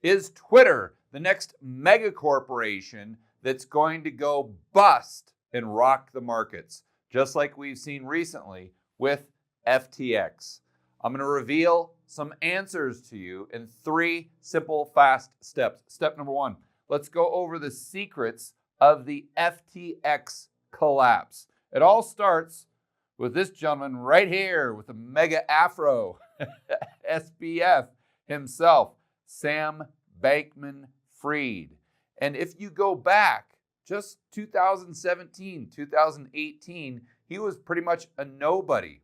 Is Twitter the next mega corporation that's going to go bust and rock the markets, just like we've seen recently with FTX? I'm going to reveal some answers to you in 3 simple, fast steps. Step number 1, let's go over the secrets of the FTX collapse. It all starts with this gentleman right here with a mega afro, SBF himself, Sam Bankman-Fried. And if you go back just 2017, 2018, he was pretty much a nobody.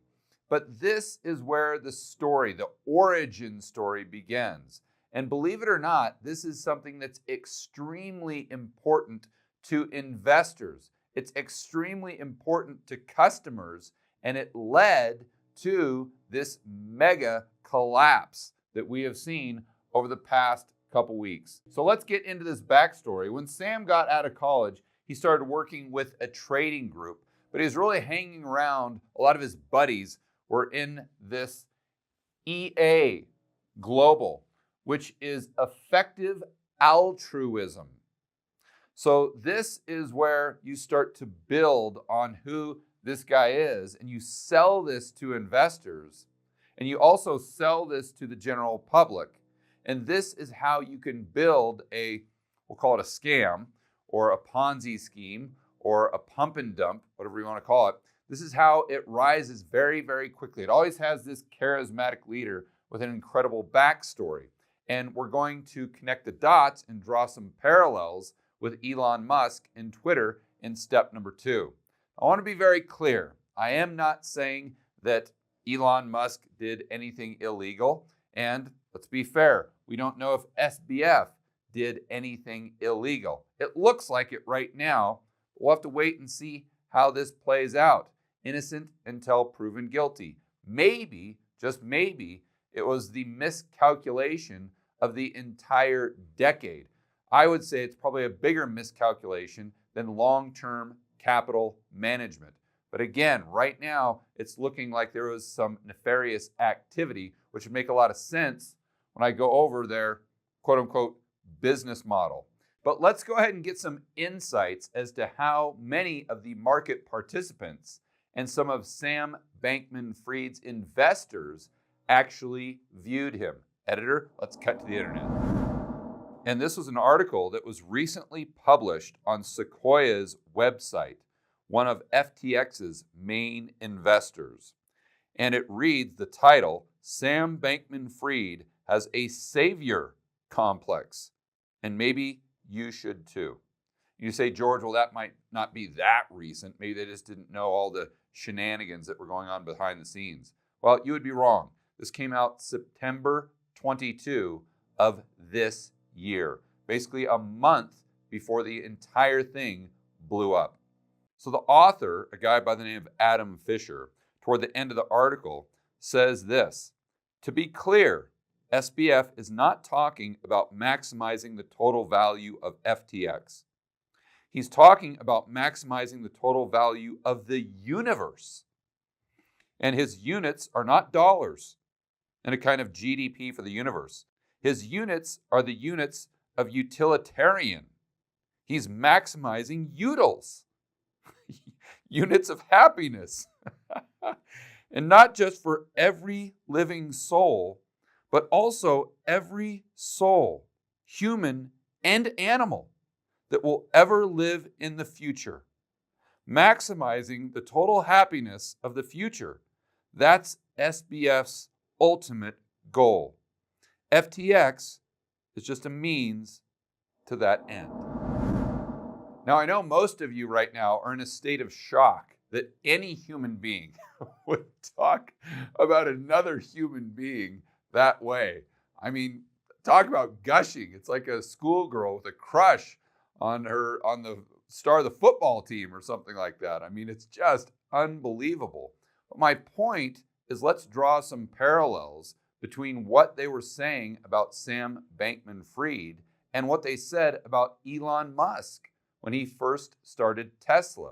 But this is where the story, the origin story begins. And believe it or not, this is something that's extremely important to investors. It's extremely important to customers, and it led to this mega collapse that we have seen over the past couple weeks. So let's get into this backstory. When Sam got out of college, he started working with a trading group, but he was really hanging around. A lot of his buddies were in this EA Global, which is effective altruism. So this is where you start to build on who this guy is, and you sell this to investors, and you also sell this to the general public. And this is how you can build we'll call it a scam, or a Ponzi scheme, or a pump and dump, whatever you want to call it. This is how it rises very, very quickly. It always has this charismatic leader with an incredible backstory. And we're going to connect the dots and draw some parallels with Elon Musk and Twitter in step number 2. I want to be very clear. I am not saying that Elon Musk did anything illegal. And let's be fair, we don't know if SBF did anything illegal. It looks like it right now. We'll have to wait and see how this plays out. Innocent until proven guilty. Maybe, just maybe, it was the miscalculation of the entire decade. I would say it's probably a bigger miscalculation than long-term capital management. But again, right now, it's looking like there was some nefarious activity, which would make a lot of sense when I go over their quote-unquote business model. But let's go ahead and get some insights as to how many of the market participants and some of Sam Bankman-Fried's investors actually viewed him. Editor, let's cut to the internet. And this was an article that was recently published on Sequoia's website, one of FTX's main investors. And it reads the title, Sam Bankman-Fried has a savior complex. And maybe you should too. You say, George, well, that might not be that recent. Maybe they just didn't know all the shenanigans that were going on behind the scenes. Well, you would be wrong. This came out September 22 of this year, basically a month before the entire thing blew up. So the author, a guy by the name of Adam Fisher, toward the end of the article says this: to be clear, SBF is not talking about maximizing the total value of FTX. He's talking about maximizing the total value of the universe. And his units are not dollars and a kind of GDP for the universe. His units are the units of utilitarian. He's maximizing utils, units of happiness. And not just for every living soul, but also every soul, human and animal, that will ever live in the future. Maximizing the total happiness of the future. That's SBF's ultimate goal. FTX is just a means to that end. Now, I know most of you right now are in a state of shock that any human being would talk about another human being that way. I mean, talk about gushing. It's like a schoolgirl with a crush on the star of the football team or something like that. I mean, it's just unbelievable. But my point is, let's draw some parallels between what they were saying about Sam Bankman-Fried and what they said about Elon Musk when he first started Tesla.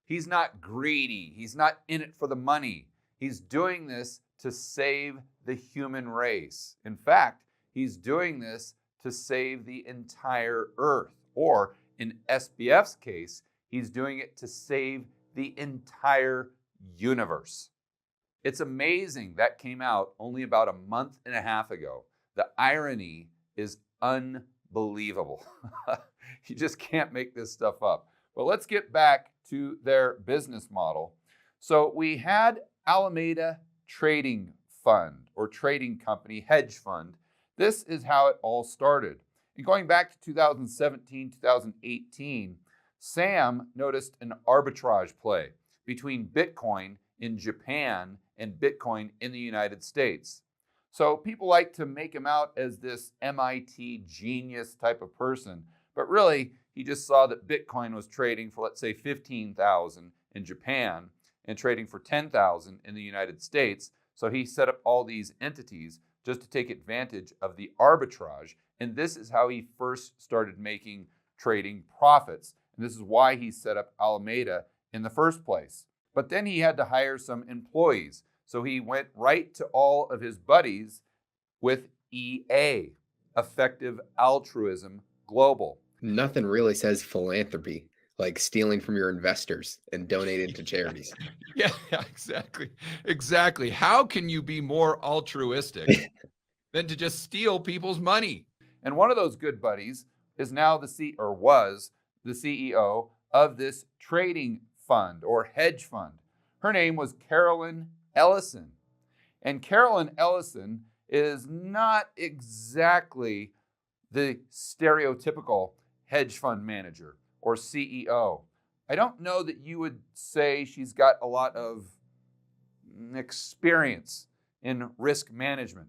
He's not greedy. He's not in it for the money. He's doing this to save the human race. In fact, he's doing this to save the entire earth. Or in SBF's case, he's doing it to save the entire universe. It's amazing that came out only about a month and a half ago. The irony is unbelievable. You just can't make this stuff up. But let's get back to their business model. So we had Alameda Trading Fund or trading company, hedge fund. This is how it all started. And going back to 2017, 2018, Sam noticed an arbitrage play between Bitcoin in Japan and Bitcoin in the United States. So people like to make him out as this MIT genius type of person, but really he just saw that Bitcoin was trading for, let's say, 15,000 in Japan and trading for 10,000 in the United States. So he set up all these entities just to take advantage of the arbitrage. And this is how he first started making trading profits. And this is why he set up Alameda in the first place. But then he had to hire some employees. So he went right to all of his buddies with EA, Effective Altruism Global. Nothing really says philanthropy like stealing from your investors and donating to charities. Yeah, exactly. Exactly. How can you be more altruistic than to just steal people's money? And one of those good buddies is now was the CEO of this trading fund or hedge fund. Her name was Carolyn Ellison. And Carolyn Ellison is not exactly the stereotypical hedge fund manager or CEO. I don't know that you would say she's got a lot of experience in risk management.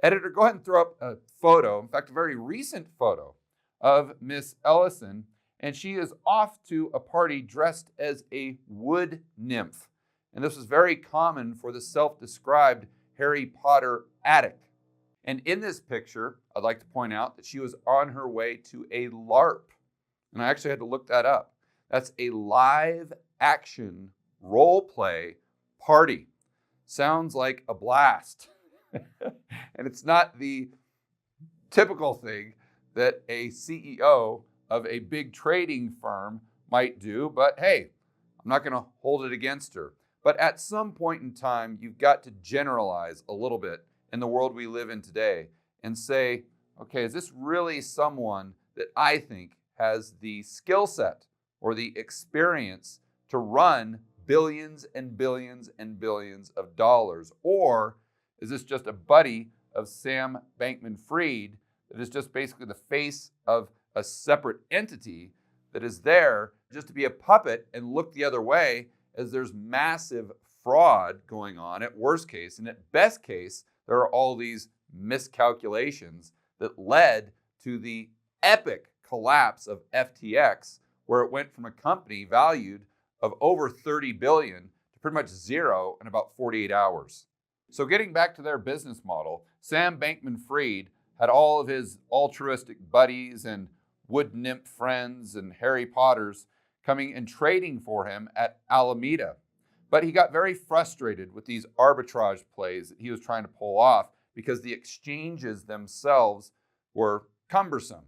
Editor, go ahead and throw up a photo, in fact, a very recent photo of Miss Ellison, and she is off to a party dressed as a wood nymph. And this was very common for the self-described Harry Potter addict. And in this picture, I'd like to point out that she was on her way to a LARP. And I actually had to look that up. That's a live action role play party. Sounds like a blast. And it's not the typical thing that a CEO of a big trading firm might do, but hey, I'm not going to hold it against her. But at some point in time, you've got to generalize a little bit in the world we live in today and say, okay, is this really someone that I think has the skill set or the experience to run billions and billions and billions of dollars? Or is this just a buddy of Sam Bankman-Fried that is just basically the face of a separate entity that is there just to be a puppet and look the other way as there's massive fraud going on at worst case? And at best case, there are all these miscalculations that led to the epic collapse of FTX, where it went from a company valued of over 30 billion to pretty much zero in about 48 hours. So getting back to their business model, Sam Bankman-Fried had all of his altruistic buddies and wood nymph friends and Harry Potters coming and trading for him at Alameda. But he got very frustrated with these arbitrage plays that he was trying to pull off because the exchanges themselves were cumbersome.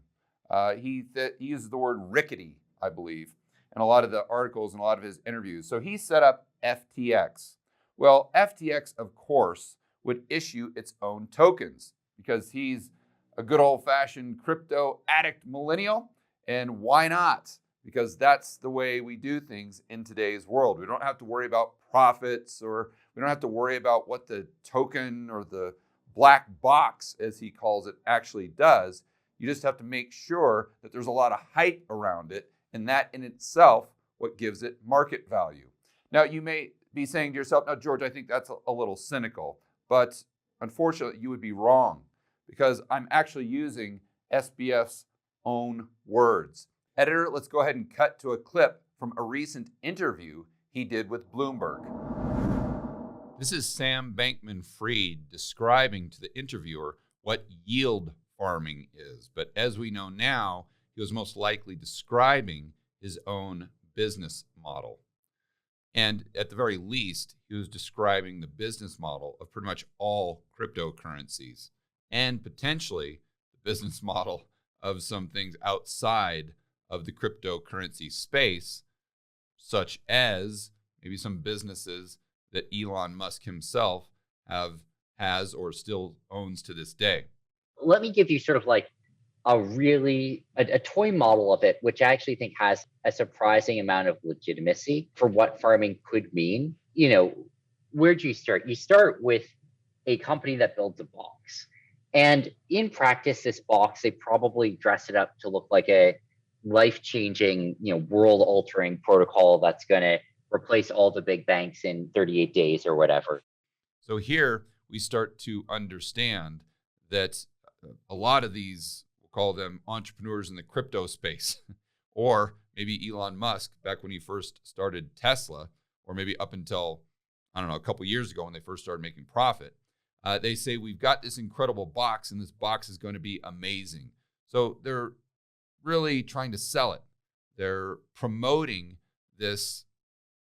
He uses the word rickety, I believe, in a lot of the articles and a lot of his interviews. So he set up FTX. Well, FTX, of course, would issue its own tokens because he's a good old-fashioned crypto addict millennial. And why not? Because that's the way we do things in today's world. We don't have to worry about profits, or we don't have to worry about what the token or the black box, as he calls it, actually does. You just have to make sure that there's a lot of hype around it, and that in itself what gives it market value. Now, you may be saying to yourself, now, George, I think that's a little cynical, but unfortunately, you would be wrong because I'm actually using SBF's own words. Editor, let's go ahead and cut to a clip from a recent interview he did with Bloomberg. This is Sam Bankman-Fried describing to the interviewer what yield farming is. But as we know now, he was most likely describing his own business model. And at the very least, he was describing the business model of pretty much all cryptocurrencies and potentially the the business model of some things outside of the cryptocurrency space, such as maybe some businesses that Elon Musk himself has or still owns to this day. Let me give you sort of like a toy model of it, which I actually think has a surprising amount of legitimacy for what farming could mean. Where do you start? You start with a company that builds a box. And in practice, this box, they probably dress it up to look like a life-changing, world-altering protocol that's going to replace all the big banks in 38 days or whatever. So here we start to understand that a lot of these, we'll call them entrepreneurs in the crypto space, or maybe Elon Musk back when he first started Tesla, or maybe up until, I don't know, a couple years ago when they first started making profit. They say, we've got this incredible box and this box is going to be amazing. So they're really trying to sell it. They're promoting this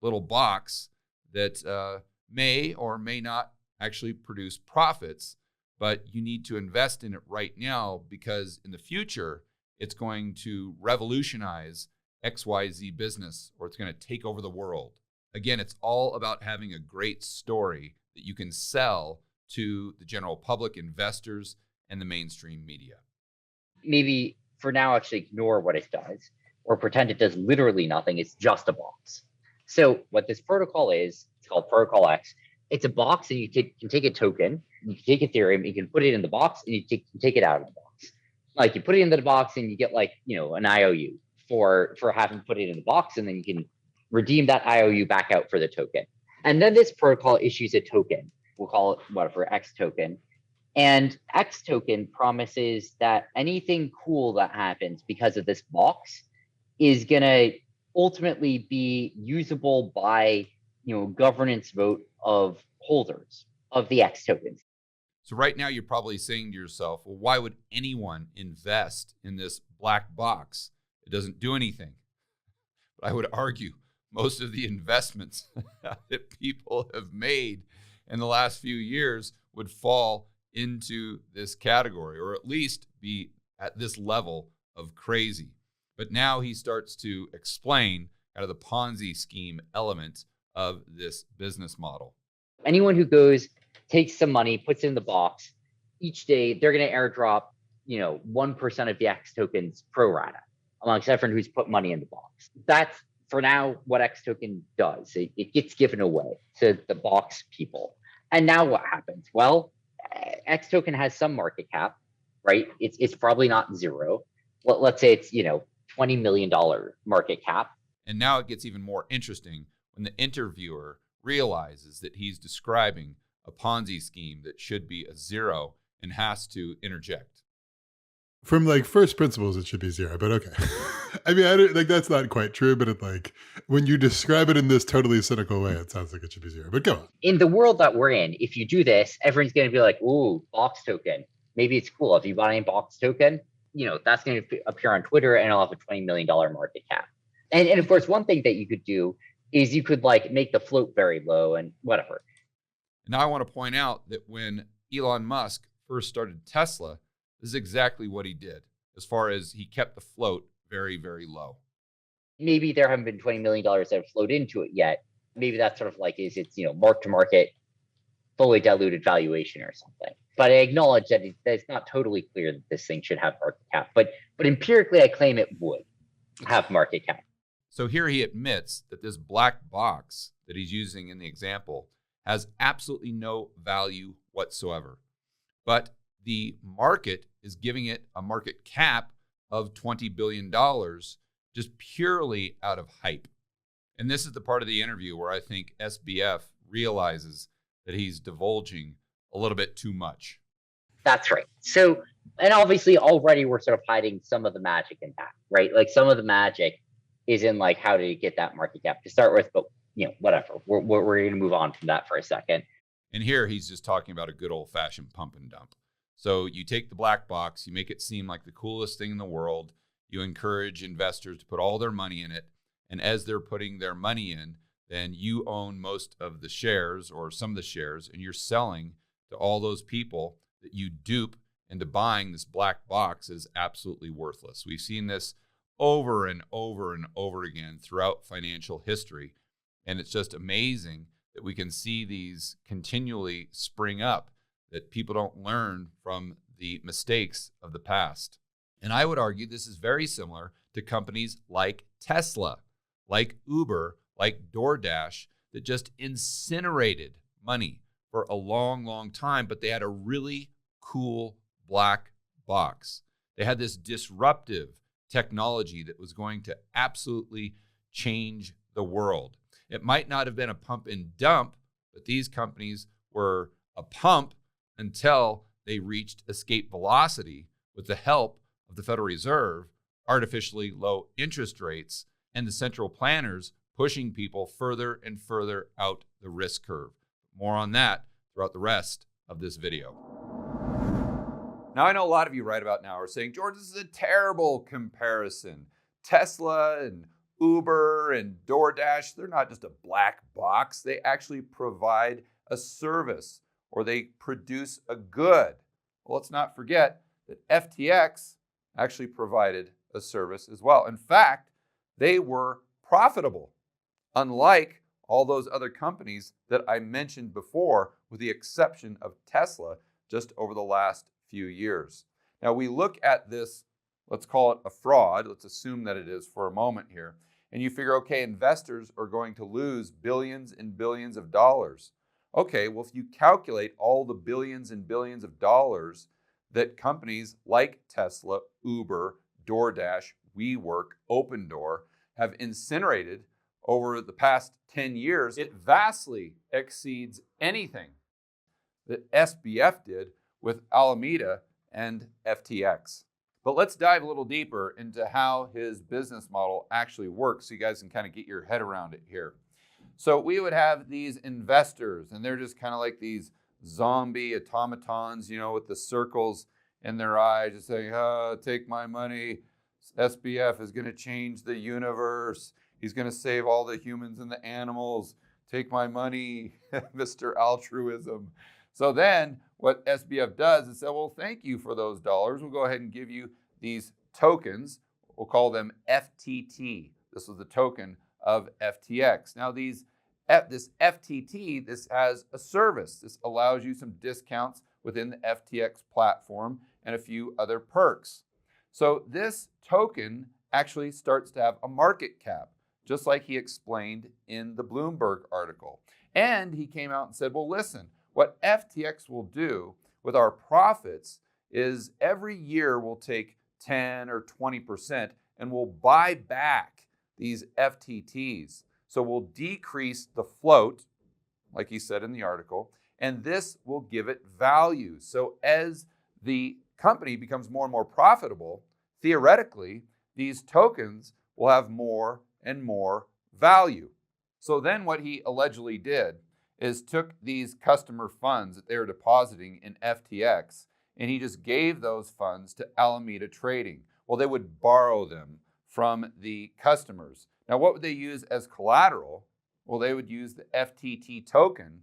little box that may or may not actually produce profits, but you need to invest in it right now because in the future, it's going to revolutionize XYZ business, or it's going to take over the world. Again, it's all about having a great story that you can sell to the general public, investors, and the mainstream media. Maybe for now, actually ignore what it does or pretend it does literally nothing. It's just a box. So what this protocol is, it's called Protocol X. It's a box, and you can take a token, you can take Ethereum, you can put it in the box, and you can take it out of the box. Like you put it into the box, and you get an IOU for having put it in the box, and then you can redeem that IOU back out for the token. And then this protocol issues a token. We'll call it whatever, X token. And X token promises that anything cool that happens because of this box is going to ultimately be usable by, governance vote of holders of the X tokens. So right now you're probably saying to yourself, well, why would anyone invest in this black box? It doesn't do anything. But I would argue most of the investments that people have made in the last few years would fall into this category, or at least be at this level of crazy. But now he starts to explain kind of the Ponzi scheme element of this business model. Anyone who goes, takes some money, puts it in the box, each day they're going to airdrop, 1% of the X tokens pro rata amongst everyone who's put money in the box. That's for now what X token does. It gets given away to the box people. And now what happens? Well, X token has some market cap, right? It's probably not zero. Let's say it's, $20 million market cap. And now it gets even more interesting when the interviewer realizes that he's describing a Ponzi scheme that should be a zero and has to interject. From first principles, it should be zero, but okay. I mean, I don't, that's not quite true, but when you describe it in this totally cynical way, it sounds like it should be zero, but go on. In the world that we're in, if you do this, everyone's going to be like, ooh, box token. Maybe it's cool. If you bought any box token, that's going to appear on Twitter and it'll have a $20 million market cap. And of course, one thing that you could do is you could make the float very low and whatever. Now I want to point out that when Elon Musk first started Tesla, this is exactly what he did, as far as he kept the float very, very low. Maybe there haven't been $20 million that have flowed into it yet. Maybe that's sort of is it's, mark to market, fully diluted valuation or something. But I acknowledge that it's not totally clear that this thing should have market cap. But empirically, I claim it would have market cap. So here he admits that this black box that he's using in the example has absolutely no value whatsoever. But the market is giving it a market cap of $20 billion just purely out of hype. And this is the part of the interview where I think SBF realizes that he's divulging a little bit too much. That's right. So, and obviously already we're sort of hiding some of the magic in that, right? Some of the magic is in how to get that market cap to start with, but whatever. We're going to move on from that for a second. And here he's just talking about a good old fashioned pump and dump. So you take the black box, you make it seem like the coolest thing in the world. You encourage investors to put all their money in it. And as they're putting their money in, then you own most of the shares or some of the shares, and you're selling to all those people that you dupe into buying this black box is absolutely worthless. We've seen this over and over and over again throughout financial history. And it's just amazing that we can see these continually spring up, that people don't learn from the mistakes of the past. And I would argue this is very similar to companies like Tesla, like Uber, like DoorDash, that just incinerated money for a long, long time, but they had a really cool black box. They had this disruptive technology that was going to absolutely change the world. It might not have been a pump and dump, but these companies were a pump until they reached escape velocity with the help of the Federal Reserve, artificially low interest rates, and the central planners pushing people further and further out the risk curve. More on that throughout the rest of this video. Now, I know a lot of you right about now are saying, George, this is a terrible comparison. Tesla and Uber and DoorDash, they're not just a black box. They actually provide a service, or they produce a good. Well, let's not forget that FTX actually provided a service as well. In fact, they were profitable, unlike all those other companies that I mentioned before, with the exception of Tesla, just over the last few years. Now, we look at this, let's call it a fraud. Let's assume that it is for a moment here. And you figure, okay, investors are going to lose billions and billions of dollars. Okay, well, if you calculate all the billions and billions of dollars that companies like Tesla, Uber, DoorDash, WeWork, Opendoor have incinerated over the past 10 years, it vastly exceeds anything that SBF did with Alameda and FTX. But let's dive a little deeper into how his business model actually works so you guys can kind of get your head around it here. So we would have these investors, and they're just kind of like these zombie automatons, with the circles in their eyes, just saying, take my money. SBF is going to change the universe. He's going to save all the humans and the animals. Take my money, Mr. Altruism. So then what SBF does is say, well, thank you for those dollars. We'll go ahead and give you these tokens. We'll call them FTT. This was the token of FTX. Now this FTT, this has a service. This allows you some discounts within the FTX platform and a few other perks. So this token actually starts to have a market cap, just like he explained in the Bloomberg article. And he came out and said, well, listen, what FTX will do with our profits is every year we'll take 10 or 20% and we'll buy back these FTTs. So we'll decrease the float, like he said in the article, and this will give it value. So as the company becomes more and more profitable, theoretically, these tokens will have more and more value. So then what he allegedly did is took these customer funds that they were depositing in FTX, and he just gave those funds to Alameda Trading. Well, they would borrow them from the customers. Now, what would they use as collateral? Well, they would use the FTT token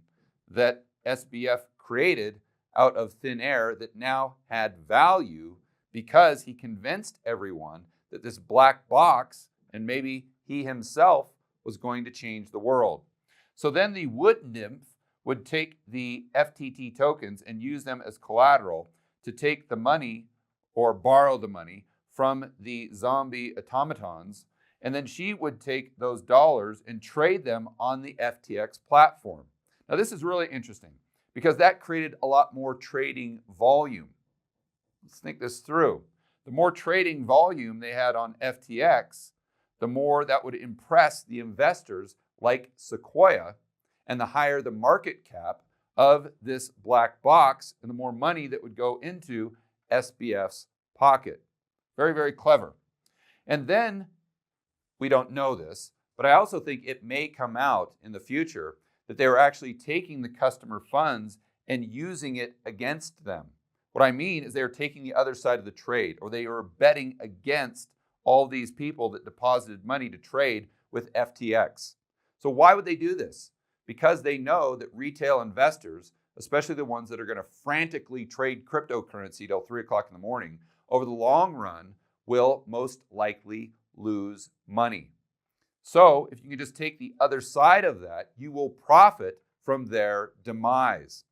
that SBF created out of thin air that now had value because he convinced everyone that this black box, and maybe he himself, was going to change the world. So then the wood nymph would take the FTT tokens and use them as collateral to take the money or borrow the money from the zombie automatons, and then she would take those dollars and trade them on the FTX platform. Now, this is really interesting because that created a lot more trading volume. Let's think this through. The more trading volume they had on FTX, the more that would impress the investors like Sequoia, and the higher the market cap of this black box, and the more money that would go into SBF's pocket. Very, very clever. And then, we don't know this, but I also think it may come out in the future that they were actually taking the customer funds and using it against them. What I mean is they were taking the other side of the trade, or they were betting against all these people that deposited money to trade with FTX. So why would they do this? Because they know that retail investors, especially the ones that are going to frantically trade cryptocurrency till 3 o'clock in the morning, over the long run will most likely lose money. So if you can just take the other side of that, you will profit from their demise.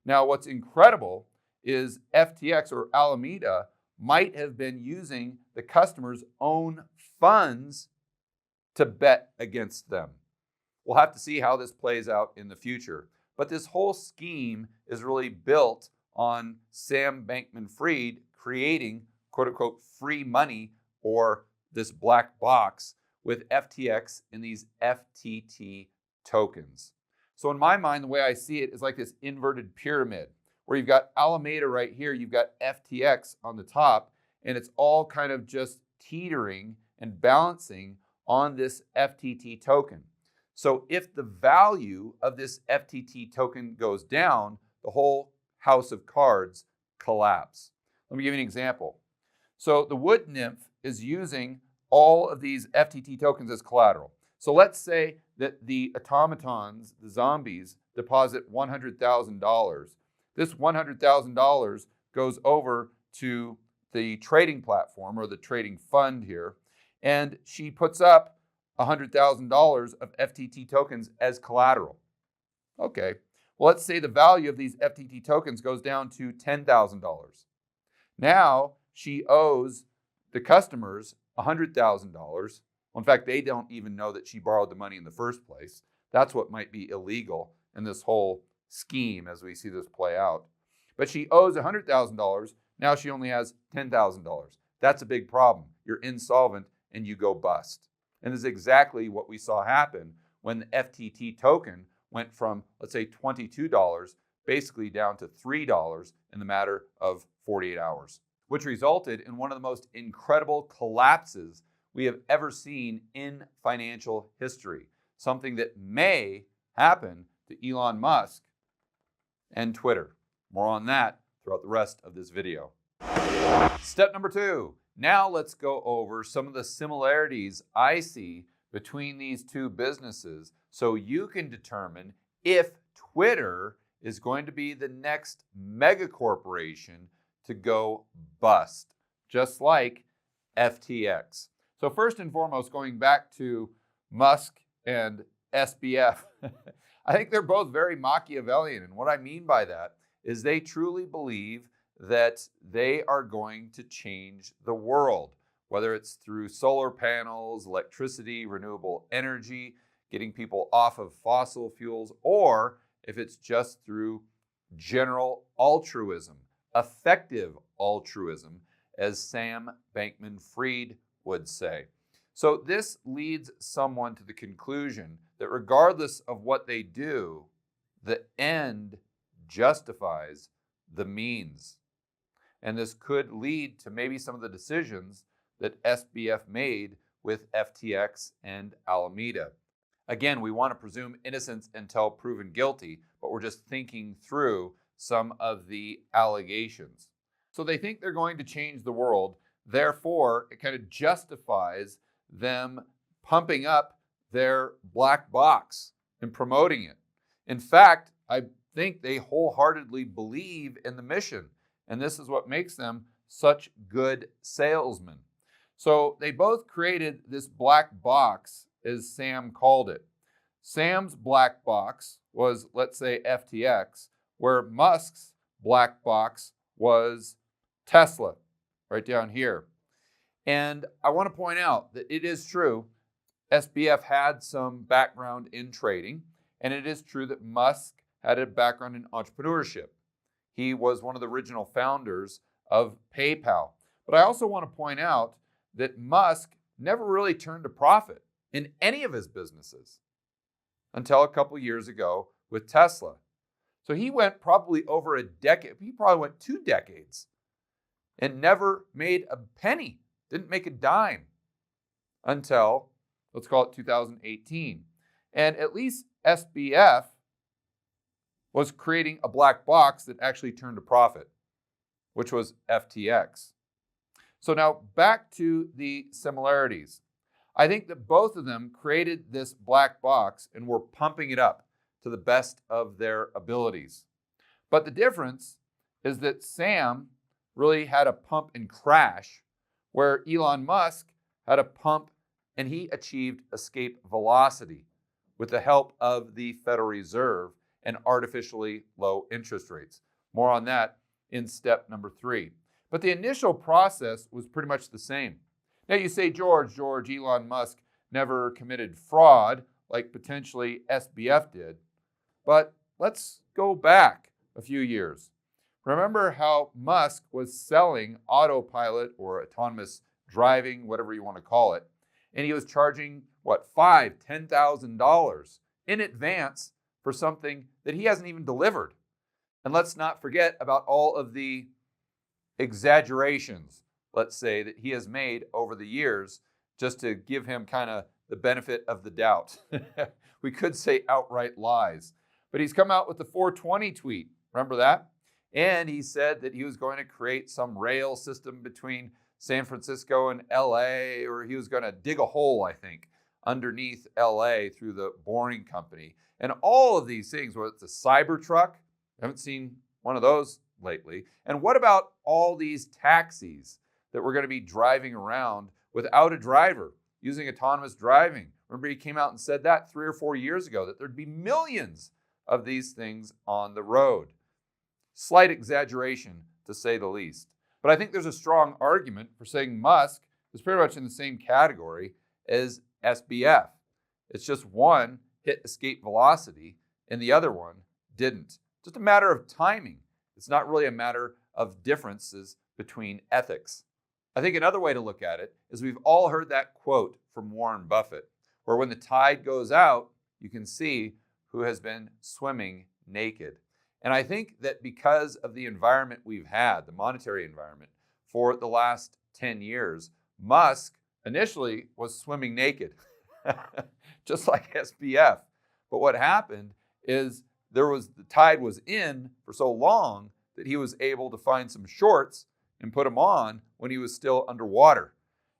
Now, what's incredible is FTX or Alameda might have been using the customer's own funds to bet against them. We'll have to see how this plays out in the future. But this whole scheme is really built on Sam Bankman-Fried creating, quote unquote, free money, or this black box, with FTX and these FTT tokens. So in my mind, the way I see it is like this inverted pyramid, where you've got Alameda right here, you've got FTX on the top, and it's all kind of just teetering and balancing on this FTT token. So if the value of this FTT token goes down, the whole house of cards collapse. Let me give you an example. So the wood nymph is using all of these FTT tokens as collateral. So let's say that the automatons, the zombies, deposit $100,000. This $100,000 goes over to the trading platform or the trading fund here, and she puts up $100,000 of FTT tokens as collateral. Okay, well, let's say the value of these FTT tokens goes down to $10,000. Now she owes the customers $100,000. Well, in fact, they don't even know that she borrowed the money in the first place. That's what might be illegal in this whole scheme as we see this play out. But she owes $100,000. Now she only has $10,000. That's a big problem. You're insolvent and you go bust. And this is exactly what we saw happen when the FTT token went from, let's say, $22 basically down to $3 in the matter of 48 hours, which resulted in one of the most incredible collapses we have ever seen in financial history, something that may happen to Elon Musk and Twitter. More on that throughout the rest of this video. Step number 2. Now let's go over some of the similarities I see between these two businesses so you can determine if Twitter is going to be the next mega corporation to go bust, just like FTX. So first and foremost, going back to Musk and SBF, I think they're both very Machiavellian. And what I mean by that is they truly believe that they are going to change the world, whether it's through solar panels, electricity, renewable energy, getting people off of fossil fuels, or if it's just through general altruism, effective altruism, as Sam Bankman-Fried would say. So this leads someone to the conclusion that regardless of what they do, the end justifies the means. And this could lead to maybe some of the decisions that SBF made with FTX and Alameda. Again, we want to presume innocence until proven guilty, but we're just thinking through some of the allegations. So they think they're going to change the world. Therefore, it kind of justifies them pumping up their black box and promoting it. In fact, I think they wholeheartedly believe in the mission. And this is what makes them such good salesmen. So they both created this black box, as Sam called it. Sam's black box was, let's say, FTX, where Musk's black box was Tesla, right down here. And I want to point out that it is true, SBF had some background in trading, and it is true that Musk had a background in entrepreneurship. He was one of the original founders of PayPal. But I also want to point out that Musk never really turned a profit in any of his businesses until a couple years ago with Tesla. So he went probably over a decade, he probably went 2 decades and never made a penny, didn't make a dime until, let's call it 2018. And at least SBF was creating a black box that actually turned a profit, which was FTX. So now back to the similarities. I think that both of them created this black box and were pumping it up to the best of their abilities. But the difference is that Sam really had a pump and crash, where Elon Musk had a pump and he achieved escape velocity with the help of the Federal Reserve and artificially low interest rates. More on that in step number 3. But the initial process was pretty much the same. Now you say, George, Elon Musk never committed fraud like potentially SBF did. But let's go back a few years. Remember how Musk was selling autopilot or autonomous driving, whatever you want to call it, and he was charging, $5,000, $10,000 in advance for something that he hasn't even delivered. And let's not forget about all of the exaggerations, let's say, that he has made over the years, just to give him kind of the benefit of the doubt. We could say outright lies. But he's come out with the 420 tweet. Remember that? And he said that he was going to create some rail system between San Francisco and LA, or he was going to dig a hole, I think, underneath LA through the Boring Company. And all of these things, whether it's a Cybertruck, I haven't seen one of those lately. And what about all these taxis that we're going to be driving around without a driver, using autonomous driving? Remember, he came out and said that 3 or 4 years ago, that there'd be millions of these things on the road. Slight exaggeration, to say the least. But I think there's a strong argument for saying Musk is pretty much in the same category as SBF. It's just one hit escape velocity and the other one didn't. Just a matter of timing. It's not really a matter of differences between ethics. I think another way to look at it is we've all heard that quote from Warren Buffett, where when the tide goes out, you can see who has been swimming naked. And I think that because of the environment we've had, the monetary environment, for the last 10 years, Musk initially was swimming naked, just like SBF. But what happened is the tide was in for so long that he was able to find some shorts and put them on when he was still underwater.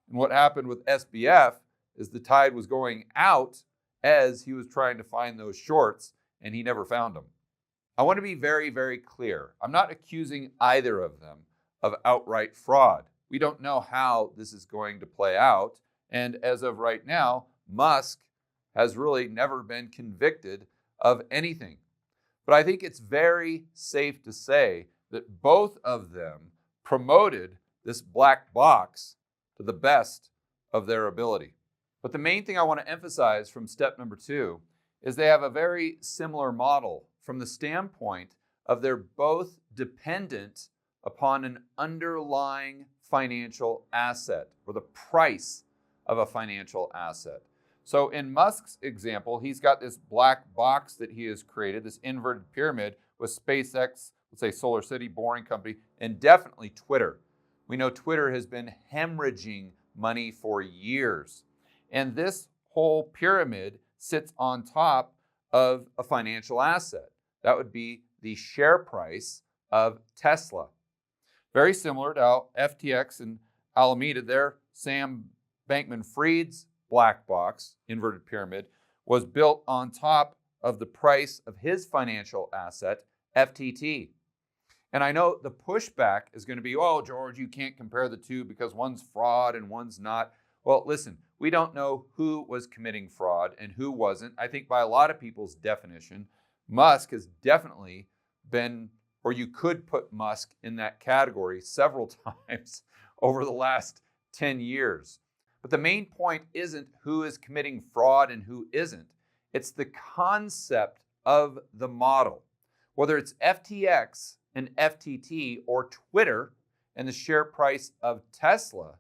And what happened with SBF is the tide was going out as he was trying to find those shorts, and he never found them. I want to be very, very clear. I'm not accusing either of them of outright fraud. We don't know how this is going to play out. And as of right now, Musk has really never been convicted of anything. But I think it's very safe to say that both of them promoted this black box to the best of their ability. But the main thing I want to emphasize from step number 2 is they have a very similar model from the standpoint of they're both dependent upon an underlying financial asset or the price of a financial asset. So in Musk's example, he's got this black box that he has created, this inverted pyramid with SpaceX, let's say Solar City, Boring Company, and definitely Twitter. We know Twitter has been hemorrhaging money for years. And this whole pyramid sits on top of a financial asset. That would be the share price of Tesla. Very similar to how FTX and Alameda, their Sam Bankman-Fried's black box, inverted pyramid, was built on top of the price of his financial asset, FTT. And I know the pushback is going to be, oh, George, you can't compare the two because one's fraud and one's not. Well, listen, we don't know who was committing fraud and who wasn't. I think by a lot of people's definition, Musk has definitely been, or you could put Musk in that category several times over the last 10 years. But the main point isn't who is committing fraud and who isn't. It's the concept of the model. Whether it's FTX and FTT or Twitter and the share price of Tesla,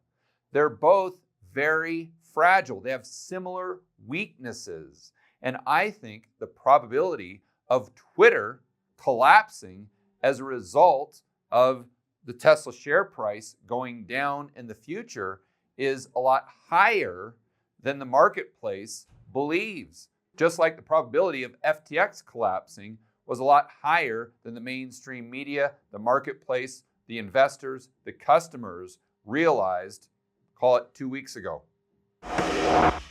they're both very fragile. They have similar weaknesses. And I think the probability of Twitter collapsing as a result of the Tesla share price going down in the future is a lot higher than the marketplace believes. Just like the probability of FTX collapsing was a lot higher than the mainstream media, the marketplace, the investors, the customers realized, call it 2 weeks ago.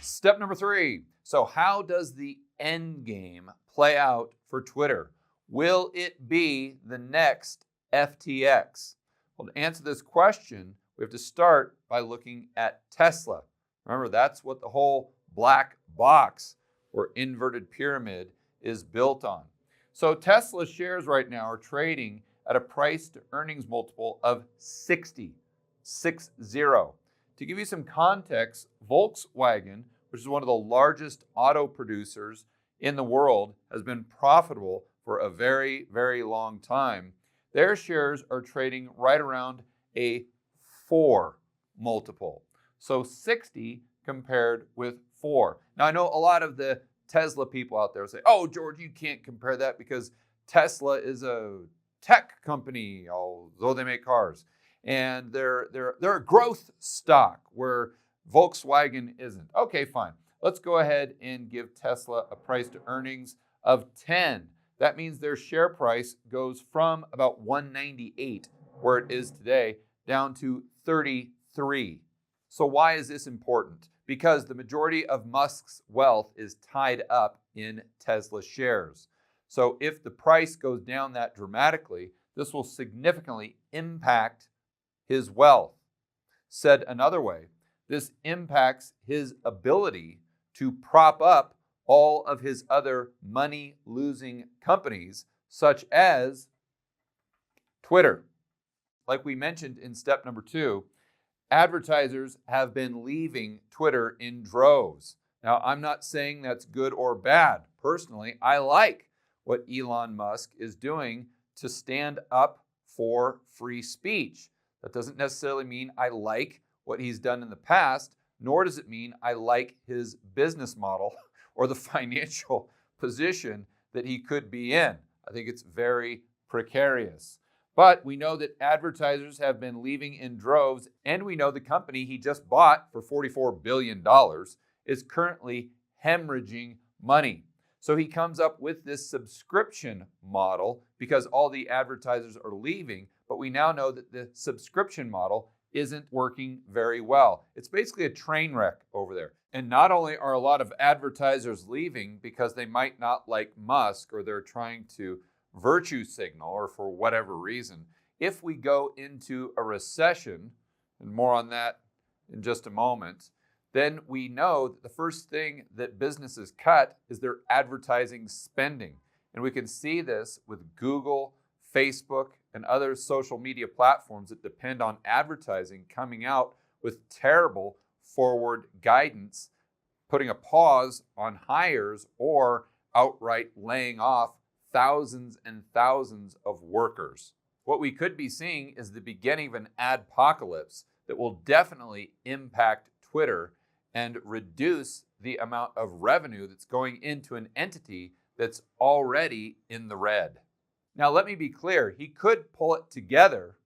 Step number 3. So how does the end game play out for Twitter? Will it be the next FTX? Well, to answer this question, we have to start by looking at Tesla. Remember, that's what the whole black box or inverted pyramid is built on. So Tesla shares right now are trading at a price to earnings multiple of 60. To give you some context, Volkswagen, which is one of the largest auto producers in the world, has been profitable for a very, very long time. Their shares are trading right around a 4 multiple. So 60 compared with 4. Now, I know a lot of the Tesla people out there say, oh, George, you can't compare that because Tesla is a tech company, although they make cars. And they're a growth stock where Volkswagen isn't. Okay, fine. Let's go ahead and give Tesla a price to earnings of 10. That means their share price goes from about 198, where it is today, down to 33. So why is this important? Because the majority of Musk's wealth is tied up in Tesla shares. So if the price goes down that dramatically, this will significantly impact his wealth. Said another way, this impacts his ability to prop up all of his other money-losing companies, such as Twitter. Like we mentioned in step number 2, advertisers have been leaving Twitter in droves. Now, I'm not saying that's good or bad. Personally, I like what Elon Musk is doing to stand up for free speech. That doesn't necessarily mean I like what he's done in the past, nor does it mean I like his business model or the financial position that he could be in. I think it's very precarious. But we know that advertisers have been leaving in droves, and we know the company he just bought for $44 billion is currently hemorrhaging money. So he comes up with this subscription model because all the advertisers are leaving, but we now know that the subscription model isn't working very well. It's basically a train wreck over there. And not only are a lot of advertisers leaving because they might not like Musk or they're trying to virtue signal or for whatever reason, if we go into a recession, and more on that in just a moment, then we know that the first thing that businesses cut is their advertising spending. And we can see this with Google, Facebook, and other social media platforms that depend on advertising coming out with terrible forward guidance, putting a pause on hires or outright laying off thousands and thousands of workers. What we could be seeing is the beginning of an adpocalypse that will definitely impact Twitter and reduce the amount of revenue that's going into an entity that's already in the red. Now, let me be clear. He could pull it together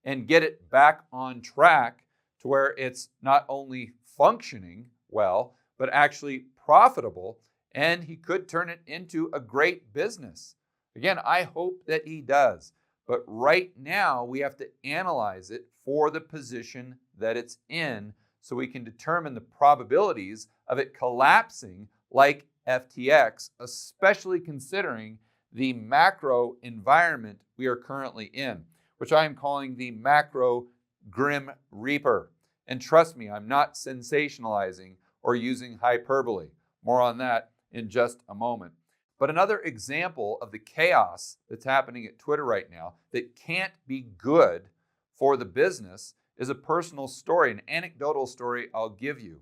and get it back on track to where it's not only functioning well, but actually profitable, and he could turn it into a great business. Again, I hope that he does. But right now, we have to analyze it for the position that it's in so we can determine the probabilities of it collapsing like FTX, especially considering the macro environment we are currently in, which I am calling the macro grim reaper. And trust me, I'm not sensationalizing or using hyperbole. More on that in just a moment. But another example of the chaos that's happening at Twitter right now that can't be good for the business is a personal story, an anecdotal story I'll give you.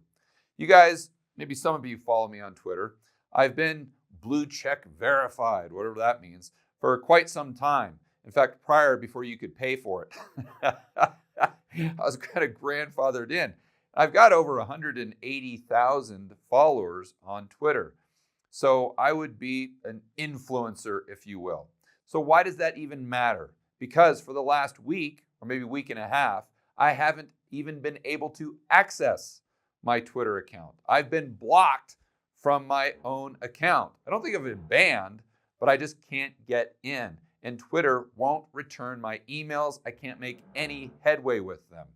You guys, maybe some of you follow me on Twitter. I've been blue check verified, whatever that means, for quite some time. In fact, before you could pay for it. I was kind of grandfathered in. I've got over 180,000 followers on Twitter. So I would be an influencer, if you will. So why does that even matter? Because for the last week, or maybe week and a half, I haven't even been able to access my Twitter account. I've been blocked from my own account. I don't think I've been banned, but I just can't get in. And Twitter won't return my emails. I can't make any headway with them.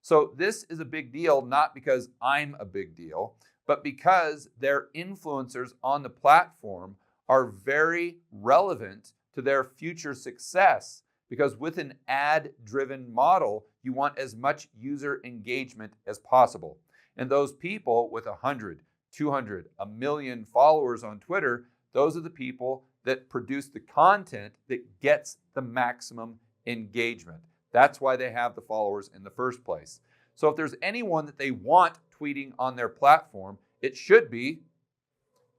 So this is a big deal, not because I'm a big deal, but because their influencers on the platform are very relevant to their future success, because with an ad-driven model, you want as much user engagement as possible. And those people with 100, 200, a million followers on Twitter, those are the people that produce the content that gets the maximum engagement. That's why they have the followers in the first place. So if there's anyone that they want tweeting on their platform, it should be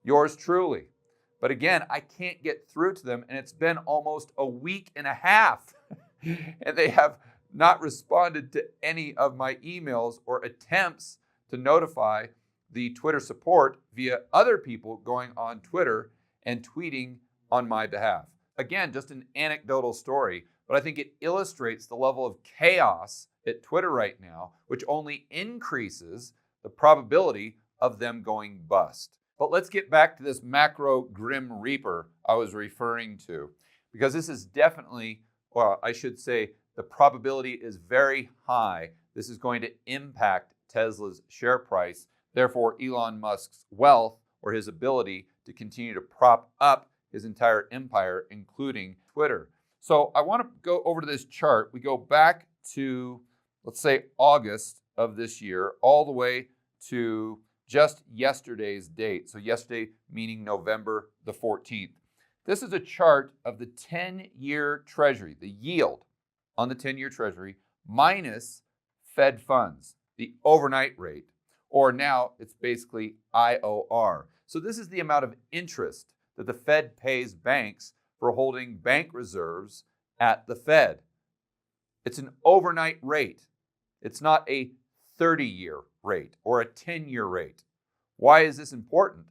yours truly. But again, I can't get through to them, and it's been almost a week and a half, and they have not responded to any of my emails or attempts to notify the Twitter support via other people going on Twitter and tweeting on my behalf. Again, just an anecdotal story, but I think it illustrates the level of chaos at Twitter right now, which only increases the probability of them going bust. But let's get back to this macro grim reaper I was referring to, because this is definitely, well, I should say the probability is very high. This is going to impact Tesla's share price, therefore Elon Musk's wealth or his ability to continue to prop up his entire empire, including Twitter. So I want to go over to this chart. We go back to, let's say, August of this year, all the way to just yesterday's date. So yesterday meaning November the 14th. This is a chart of the 10-year Treasury, the yield on the 10-year Treasury minus Fed funds, the overnight rate, or now it's basically IOR. So this is the amount of interest that the Fed pays banks for holding bank reserves at the Fed. It's an overnight rate. It's not a 30-year rate or a 10-year rate. Why is this important?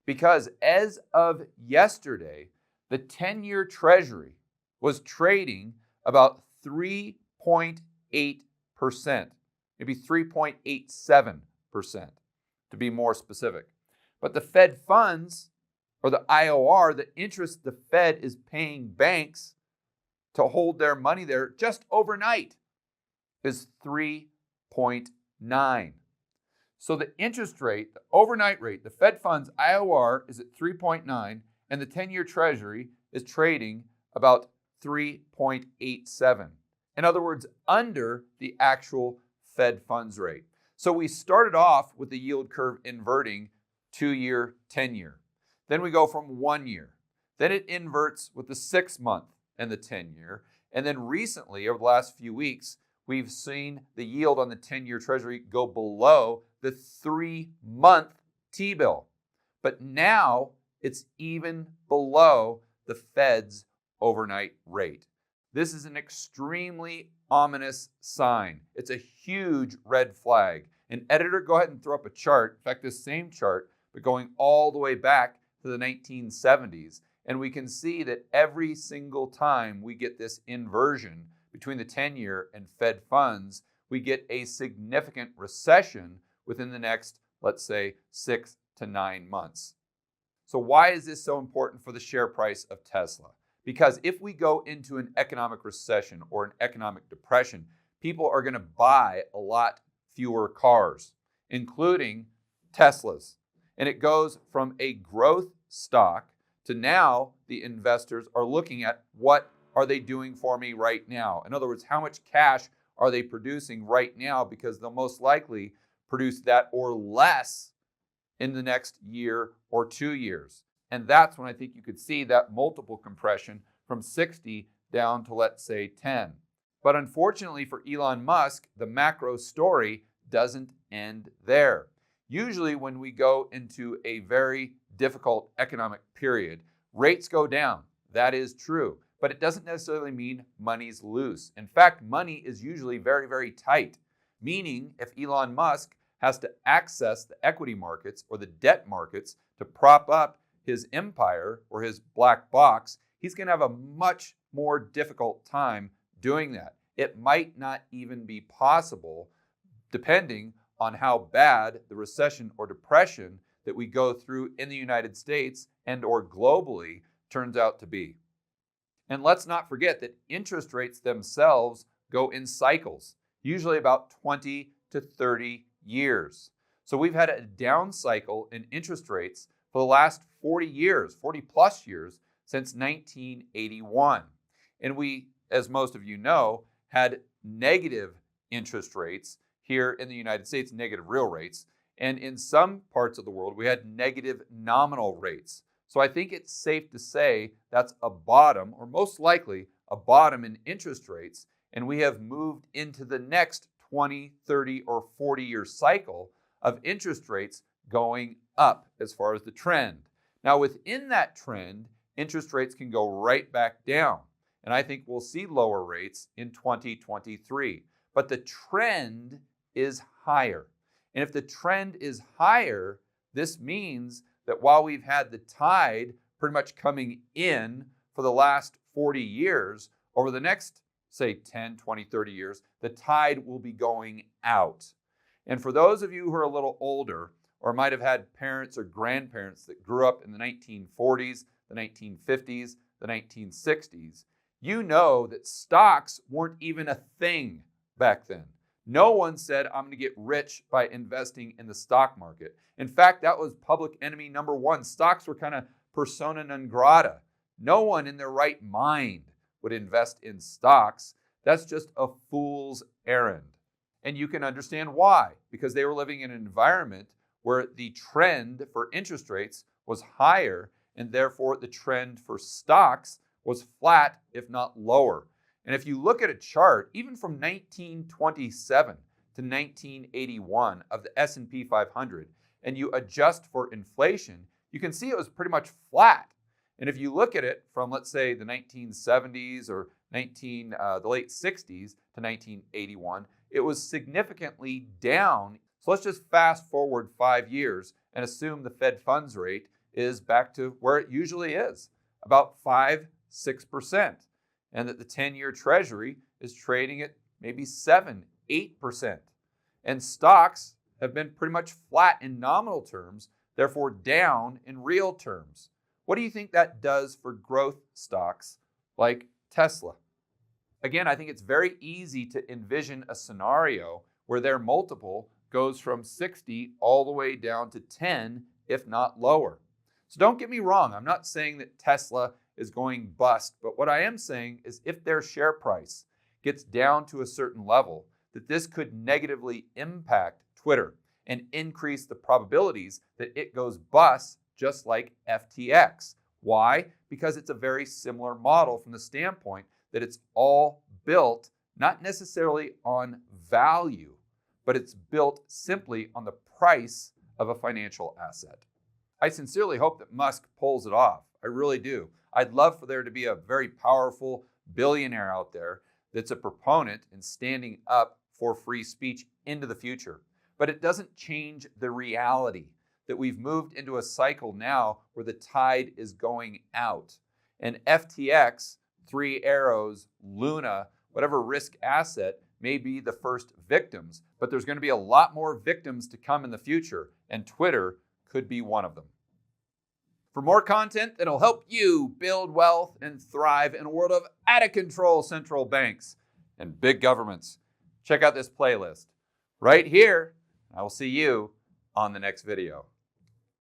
Because as of yesterday, the 10-year Treasury was trading about 3.8%, maybe 3.87% to be more specific. But the Fed funds, or the IOR, the interest the Fed is paying banks to hold their money there just overnight, is 3.9. So the interest rate, the overnight rate, the Fed funds IOR is at 3.9, and the 10-year Treasury is trading about 3.87. In other words, under the actual Fed funds rate. So we started off with the yield curve inverting 2-year, 10-year. Then we go from 1 year. Then it inverts with the 6-month and the 10-year. And then recently, over the last few weeks, we've seen the yield on the 10-year Treasury go below the 3-month T-bill. But now it's even below the Fed's overnight rate. This is an extremely ominous sign. It's a huge red flag. And editor, go ahead and throw up a chart. In fact, this same chart, but going all the way back to the 1970s. And we can see that every single time we get this inversion between the 10-year and Fed funds, we get a significant recession within the next, let's say, 6 to 9 months. So why is this so important for the share price of Tesla? Because if we go into an economic recession or an economic depression, people are going to buy a lot fewer cars, including Teslas. And it goes from a growth stock to now the investors are looking at what are they doing for me right now? In other words, how much cash are they producing right now? Because they'll most likely produce that or less in the next year or 2 years. And that's when I think you could see that multiple compression from 60 down to, let's say, 10. But unfortunately for Elon Musk, the macro story doesn't end there. Usually when we go into a very difficult economic period, rates go down. That is true. But it doesn't necessarily mean money's loose. In fact, money is usually very, very tight. Meaning, if Elon Musk has to access the equity markets or the debt markets to prop up his empire or his black box, he's going to have a much more difficult time doing that. It might not even be possible, depending on how bad the recession or depression that we go through in the United States and or globally turns out to be. And let's not forget that interest rates themselves go in cycles, usually about 20 to 30 years. So we've had a down cycle in interest rates for the last 40 years, 40 plus years, since 1981. And we, as most of you know, had negative interest rates here in the United States, negative real rates. And in some parts of the world, we had negative nominal rates. So I think it's safe to say that's a bottom, or most likely a bottom in interest rates. And we have moved into the next 20, 30, or 40-year cycle of interest rates going up as far as the trend. Now, within that trend, interest rates can go right back down. And I think we'll see lower rates in 2023. But the trend is higher. And if the trend is higher, this means that while we've had the tide pretty much coming in for the last 40 years, over the next, say, 10, 20, 30 years, the tide will be going out. And for those of you who are a little older, or might have had parents or grandparents that grew up in the 1940s, the 1950s, the 1960s, you know that stocks weren't even a thing back then. No one said, I'm going to get rich by investing in the stock market. In fact, that was public enemy number one. Stocks were kind of persona non grata. No one in their right mind would invest in stocks. That's just a fool's errand. And you can understand why, because they were living in an environment where the trend for interest rates was higher, and therefore the trend for stocks was flat, if not lower. And if you look at a chart, even from 1927 to 1981 of the S&P 500, and you adjust for inflation, you can see it was pretty much flat. And if you look at it from, let's say, the 1970s or the late 60s to 1981, it was significantly down. So let's just fast forward 5 years and assume the Fed funds rate is back to where it usually is, about 5-6%, and that the 10-year Treasury is trading at maybe 7-8%. And stocks have been pretty much flat in nominal terms, therefore down in real terms. What do you think that does for growth stocks like Tesla? Again, I think it's very easy to envision a scenario where their multiple goes from 60 all the way down to 10, if not lower. So don't get me wrong, I'm not saying that Tesla is going bust, but what I am saying is if their share price gets down to a certain level, that this could negatively impact Twitter and increase the probabilities that it goes bust, just like FTX. Why? Because it's a very similar model from the standpoint that it's all built not necessarily on value, but it's built simply on the price of a financial asset. I sincerely hope that Musk pulls it off. I really do. I'd love for there to be a very powerful billionaire out there that's a proponent and standing up for free speech into the future. But it doesn't change the reality that we've moved into a cycle now where the tide is going out. And FTX, Three Arrows, Luna, whatever risk asset may be the first victims, but there's going to be a lot more victims to come in the future, and Twitter could be one of them. For more content that'll help you build wealth and thrive in a world of out-of-control central banks and big governments, check out this playlist right here. I will see you on the next video.